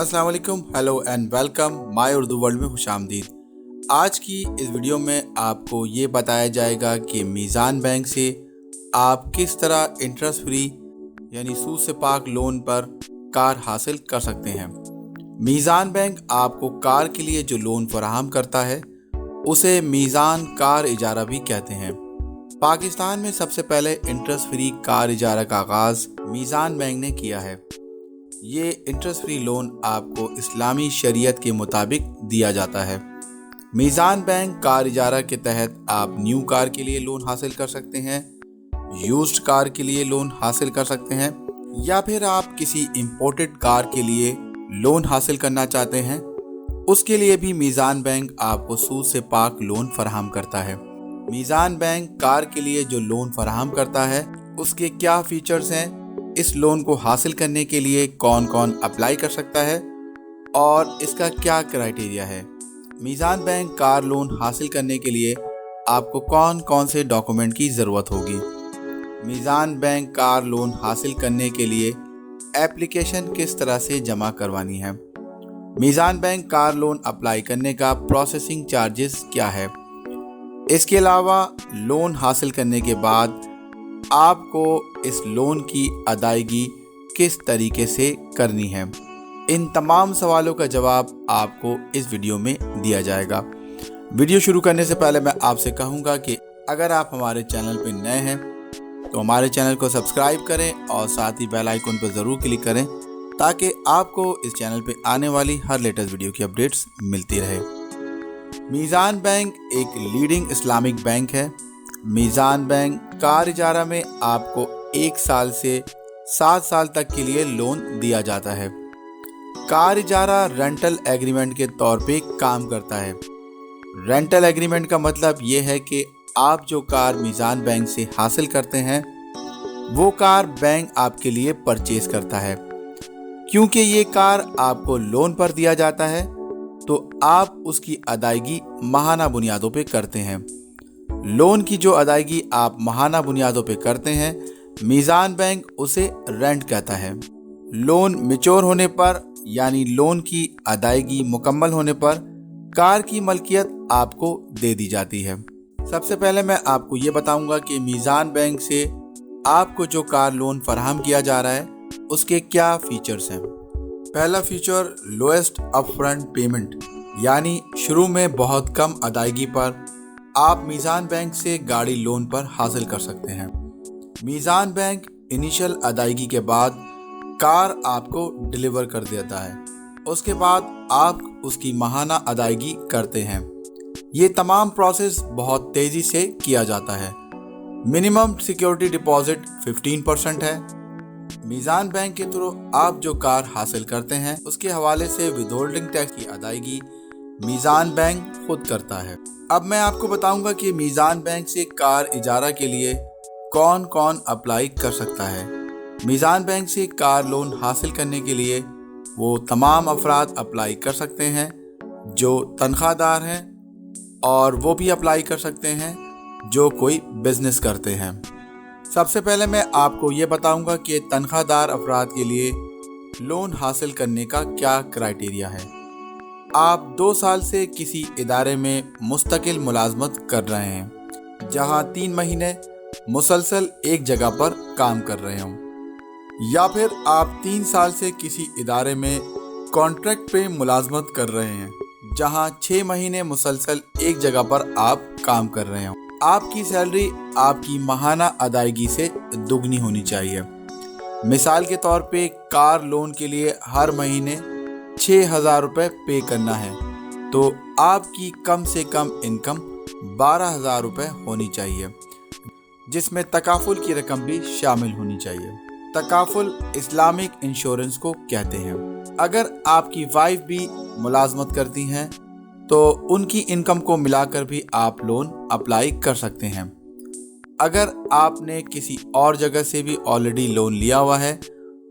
अस्सलाम वालेकुम, hello and welcome my Urdu world में खुशामदीद। आज की इस वीडियो में आपको ये बताया जाएगा कि मीज़ान बैंक से आप किस तरह इंटरेस्ट फ्री यानी सूद से पाक लोन पर कार हासिल कर सकते हैं। मीज़ान बैंक आपको कार के लिए जो लोन फराहम करता है उसे मीज़ान कार इजारा भी कहते हैं। पाकिस्तान में सबसे पहले इंटरेस्ट फ्री कार इजारा का आगाज़ मीज़ान बैंक ने किया है। ये इंटरेस्ट फ्री लोन आपको इस्लामी शरीयत के मुताबिक दिया जाता है। मीज़ान बैंक कार इजारा के तहत आप न्यू कार के लिए लोन हासिल कर सकते हैं, यूज्ड कार के लिए लोन हासिल कर सकते हैं, या फिर आप किसी इंपोर्टेड कार के लिए लोन हासिल करना चाहते हैं, उसके लिए भी मीज़ान बैंक आपको सूद से पाक लोन फराहम करता है। मीज़ान बैंक कार के लिए जो लोन फराहम करता है उसके क्या फीचर्स हैं, इस लोन को हासिल करने के लिए कौन कौन अप्लाई कर सकता है और इसका क्या क्राइटेरिया है। मीज़ान बैंक कार लोन हासिल करने के लिए आपको कौन कौन से डॉक्यूमेंट की ज़रूरत होगी। मीज़ान बैंक कार लोन हासिल करने के लिए एप्लीकेशन किस तरह से जमा करवानी है। मीज़ान बैंक कार लोन अप्लाई करने का प्रोसेसिंग चार्जेस क्या है। इसके अलावा लोन हासिल करने के बाद आपको इस लोन की अदायगी किस तरीके से करनी है। इन तमाम सवालों का जवाब आपको इस वीडियो में दिया जाएगा। वीडियो शुरू करने से पहले मैं आपसे कहूँगा कि अगर आप हमारे चैनल पर नए हैं तो हमारे चैनल को सब्सक्राइब करें और साथ ही बेल आइकन पर ज़रूर क्लिक करें ताकि आपको इस चैनल पर आने वाली हर लेटेस्ट वीडियो की अपडेट्स मिलती रहे। मीज़ान बैंक एक लीडिंग इस्लामिक बैंक है। मीज़ान बैंक कार इजारा में आपको 1 साल से 7 साल तक के लिए लोन दिया जाता है। कार इजारा रेंटल एग्रीमेंट के तौर पे काम करता है। रेंटल एग्रीमेंट का मतलब ये है कि आप जो कार मीज़ान बैंक से हासिल करते हैं वो कार बैंक आपके लिए परचेज करता है। क्योंकि ये कार आपको लोन पर दिया जाता है तो आप उसकी अदायगी माहाना बुनियादों पे करते हैं। लोन की जो अदायगी आप माहाना बुनियादों पे करते हैं मीज़ान बैंक उसे रेंट कहता है। लोन मैच्योर होने पर यानी लोन की अदायगी मुकम्मल होने पर कार की मलकियत आपको दे दी जाती है। सबसे पहले मैं आपको ये बताऊंगा कि मीज़ान बैंक से आपको जो कार लोन फराहम किया जा रहा है उसके क्या फीचर्स हैं। पहला फीचर लोएस्ट अपफ्रंट पेमेंट, यानी शुरू में बहुत कम अदायगी पर आप मीज़ान बैंक से गाड़ी लोन पर हासिल कर सकते हैं। मीज़ान बैंक इनिशियल अदायगी के बाद कार आपको डिलीवर कर देता है। उसके बाद आप उसकी माहाना अदायगी करते हैं। ये तमाम प्रोसेस बहुत तेज़ी से किया जाता है। मिनिमम सिक्योरिटी डिपॉजिट 15% है। मीज़ान बैंक के थ्रू आप जो कार हासिल करते हैं उसके हवाले से विदहोल्डिंग टैक्स की अदायगी मीज़ान बैंक खुद करता है। अब मैं आपको बताऊंगा कि मीज़ान बैंक से कार इजारा के लिए कौन कौन अप्लाई कर सकता है। मीज़ान बैंक से कार लोन हासिल करने के लिए वो तमाम अफराद अप्लाई कर सकते हैं जो तनख्वाहदार हैं, और वो भी अप्लाई कर सकते हैं जो कोई बिजनेस करते हैं। सबसे पहले मैं आपको ये बताऊंगा कि तनख्वाहदार अफराद के लिए लोन हासिल करने का क्या क्राइटेरिया है। आप 2 साल से किसी इदारे में मुस्तकिल मुलाजमत कर रहे हैं जहां 3 महीने मुसलसल एक जगह पर काम कर रहे हों, या फिर आप 3 साल से किसी इदारे में कॉन्ट्रैक्ट पे मुलाजमत कर रहे हैं जहां 6 महीने मुसलसल एक जगह पर आप काम कर रहे हों। आपकी सैलरी आपकी माहाना अदायगी से दुगनी होनी चाहिए। मिसाल के तौर पे कार लोन के लिए हर महीने 6,000 रुपये पे करना है तो आपकी कम से कम इनकम 12,000 रुपये होनी चाहिए, जिसमें तकाफुल की रकम भी शामिल होनी चाहिए। तकाफुल इस्लामिक इंश्योरेंस को कहते हैं। अगर आपकी वाइफ भी मुलाजमत करती हैं तो उनकी इनकम को मिलाकर भी आप लोन अप्लाई कर सकते हैं। अगर आपने किसी और जगह से भी ऑलरेडी लोन लिया हुआ है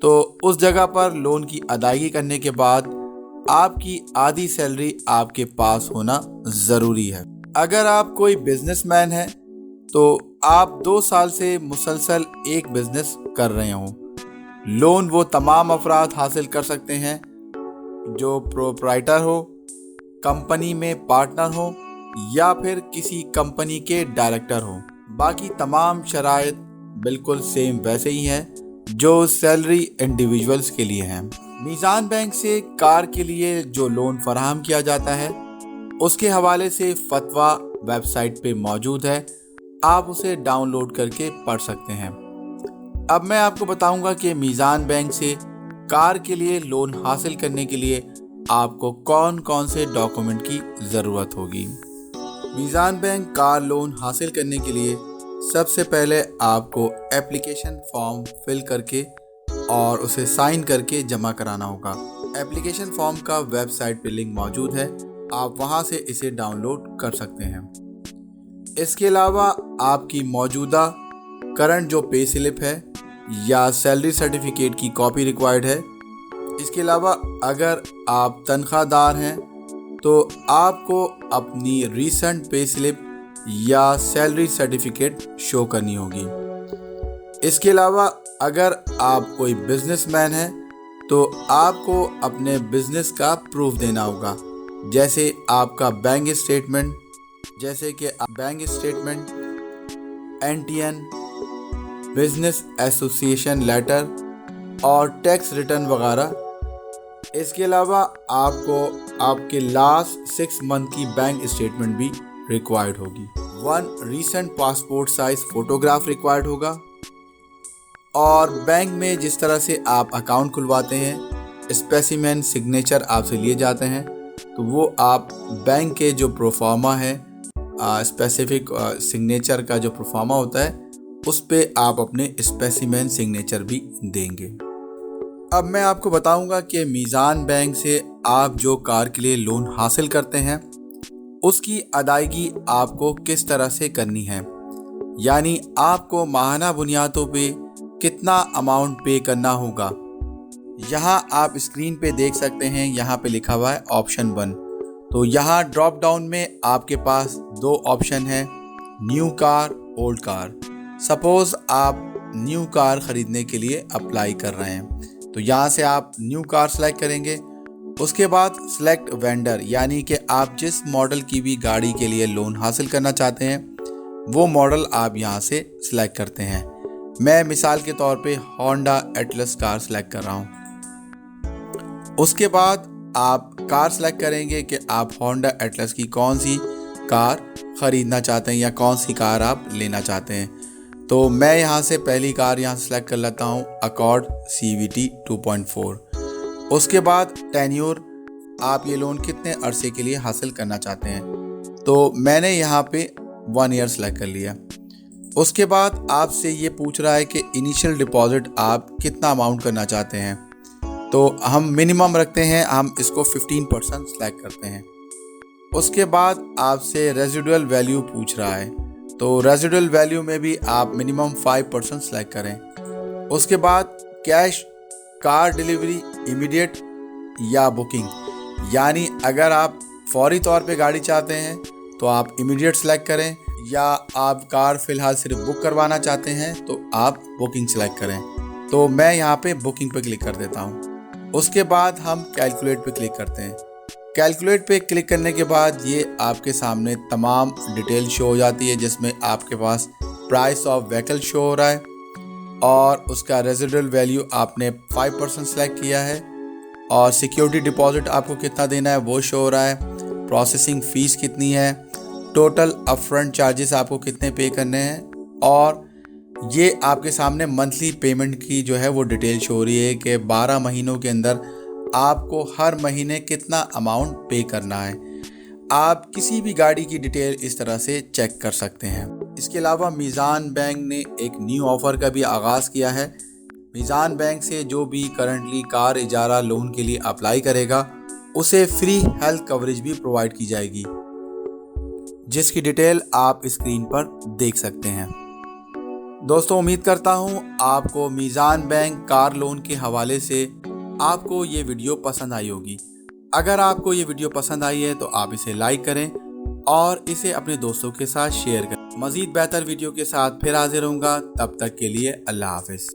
तो उस जगह पर लोन की अदायगी करने के बाद आपकी आधी सैलरी आपके पास होना ज़रूरी है। अगर आप कोई बिजनेसमैन हैं तो आप 2 साल से मुसलसल एक बिजनेस कर रहे हों, लोन वो तमाम अफराद हासिल कर सकते हैं जो प्रोप्राइटर हो, कंपनी में पार्टनर हो या फिर किसी कंपनी के डायरेक्टर हो। बाकी तमाम शराइत बिल्कुल सेम वैसे ही हैं जो सैलरी इंडिविजुअल्स के लिए हैं। मीज़ान बैंक से कार के लिए जो लोन फराहम किया जाता है उसके हवाले से फतवा वेबसाइट पे मौजूद है, आप उसे डाउनलोड करके पढ़ सकते हैं। अब मैं आपको बताऊंगा कि मीज़ान बैंक से कार के लिए लोन हासिल करने के लिए आपको कौन कौन से डॉक्यूमेंट की ज़रूरत होगी। मीज़ान बैंक कार लोन हासिल करने के लिए सबसे पहले आपको एप्लीकेशन फॉर्म फिल करके और उसे साइन करके जमा कराना होगा। एप्लीकेशन फॉर्म का वेबसाइट पे लिंक मौजूद है, आप वहां से इसे डाउनलोड कर सकते हैं। इसके अलावा आपकी मौजूदा करंट जो पे स्लिप है या सैलरी सर्टिफिकेट की कॉपी रिक्वायर्ड है। इसके अलावा अगर आप तनख्वाहदार हैं तो आपको अपनी रीसेंट पे स्लिप या सैलरी सर्टिफिकेट शो करनी होगी। इसके अलावा अगर आप कोई बिजनेसमैन हैं तो आपको अपने बिजनेस का प्रूफ देना होगा, जैसे आपका bank statement, NTN, business association letter और टैक्स रिटर्न वगैरह। इसके अलावा आपको आपके लास्ट 6 मंथ की बैंक स्टेटमेंट भी रिक्वायर्ड होगी। 1 recent passport size photograph required होगा। और बैंक में जिस तरह से आप अकाउंट खुलवाते हैं, स्पेसिमेन सिग्नेचर आपसे लिए जाते हैं, तो वो आप बैंक के जो प्रोफार्मा है, स्पेसिफिक सिग्नेचर का जो प्रोफार्मा होता है उस पे आप अपने स्पेसिमेन सिग्नेचर भी देंगे। अब मैं आपको बताऊंगा कि मीज़ान बैंक से आप जो कार के लिए लोन हासिल करते हैं उसकी अदायगी आपको किस तरह से करनी है, यानी आपको माहाना बुनियादों पे कितना अमाउंट पे करना होगा। यहाँ आप स्क्रीन पे देख सकते हैं, यहाँ पे लिखा हुआ है ऑप्शन 1। तो यहाँ ड्रॉप डाउन में आपके पास 2 ऑप्शन है, new car, old car. Suppose आप न्यू कार ख़रीदने के लिए अप्लाई कर रहे हैं तो यहाँ से आप न्यू कार सेलेक्ट करेंगे। उसके बाद सेलेक्ट वेंडर, यानी कि आप जिस मॉडल की भी गाड़ी के लिए लोन हासिल करना चाहते हैं वो मॉडल आप यहाँ से सिलेक्ट करते हैं। मैं मिसाल के तौर पे होंडा एटलस कार सेलेक्ट कर रहा हूँ। उसके बाद आप कार सेलेक्ट करेंगे कि आप होंडा एटलस की कौन सी कार ख़रीदना चाहते हैं या कौन सी कार आप लेना चाहते हैं। तो मैं यहाँ से पहली कार यहाँ सेलेक्ट कर लेता हूँ, अकॉर्ड CVT 2.4। उसके बाद टेन्योर, आप ये लोन कितने अरसे के लिए हासिल करना चाहते हैं, तो मैंने यहाँ पे 1 ईयर सेलेक्ट कर लिया। उसके बाद आपसे ये पूछ रहा है कि इनिशियल डिपॉजिट आप कितना अमाउंट करना चाहते हैं, तो हम मिनिमम रखते हैं, हम इसको 15% सेलेक्ट करते हैं। उसके बाद आपसे रेजिडुअल वैल्यू पूछ रहा है, तो रेजिडुअल वैल्यू में भी आप मिनिमम 5% सेलेक्ट करें। उसके बाद कैश, कार डिलीवरी, इमीडिएट या बुकिंग, यानी अगर आप फौरी तौर पे गाड़ी चाहते हैं तो आप इमीडिएट सेलेक्ट करें, या आप कार फ़िलहाल सिर्फ बुक करवाना चाहते हैं तो आप बुकिंग सेलेक्ट करें। तो मैं यहाँ पे बुकिंग पे क्लिक कर देता हूँ। उसके बाद हम कैलकुलेट पे क्लिक करते हैं। कैलकुलेट पे क्लिक करने के बाद ये आपके सामने तमाम डिटेल शो हो जाती है, जिसमें आपके पास प्राइस ऑफ व्हीकल शो हो रहा है और उसका रेजिडुअल वैल्यू आपने 5% सेलेक्ट किया है, और सिक्योरिटी डिपॉजिट आपको कितना देना है वो शो हो रहा है, प्रोसेसिंग फ़ीस कितनी है, टोटल अपफ्रंट चार्जेस आपको कितने पे करने हैं, और ये आपके सामने मंथली पेमेंट की जो है वो डिटेल शो हो रही है कि 12 महीनों के अंदर आपको हर महीने कितना अमाउंट पे करना है। आप किसी भी गाड़ी की डिटेल इस तरह से चेक कर सकते हैं। इसके अलावा मीज़ान बैंक ने एक न्यू ऑफ़र का भी आगाज़ किया है। मीज़ान बैंक से जो भी करंटली कार इजारा लोन के लिए अप्लाई करेगा उसे फ्री हेल्थ कवरेज भी प्रोवाइड की जाएगी, जिसकी डिटेल आप स्क्रीन पर देख सकते हैं। दोस्तों, उम्मीद करता हूं आपको मीज़ान बैंक कार लोन के हवाले से आपको ये वीडियो पसंद आई होगी। अगर आपको ये वीडियो पसंद आई है तो आप इसे लाइक करें और इसे अपने दोस्तों के साथ शेयर करें। मज़ीद बेहतर वीडियो के साथ फिर हाजिर होऊंगा, तब तक के लिए अल्लाह हाफ़िज़।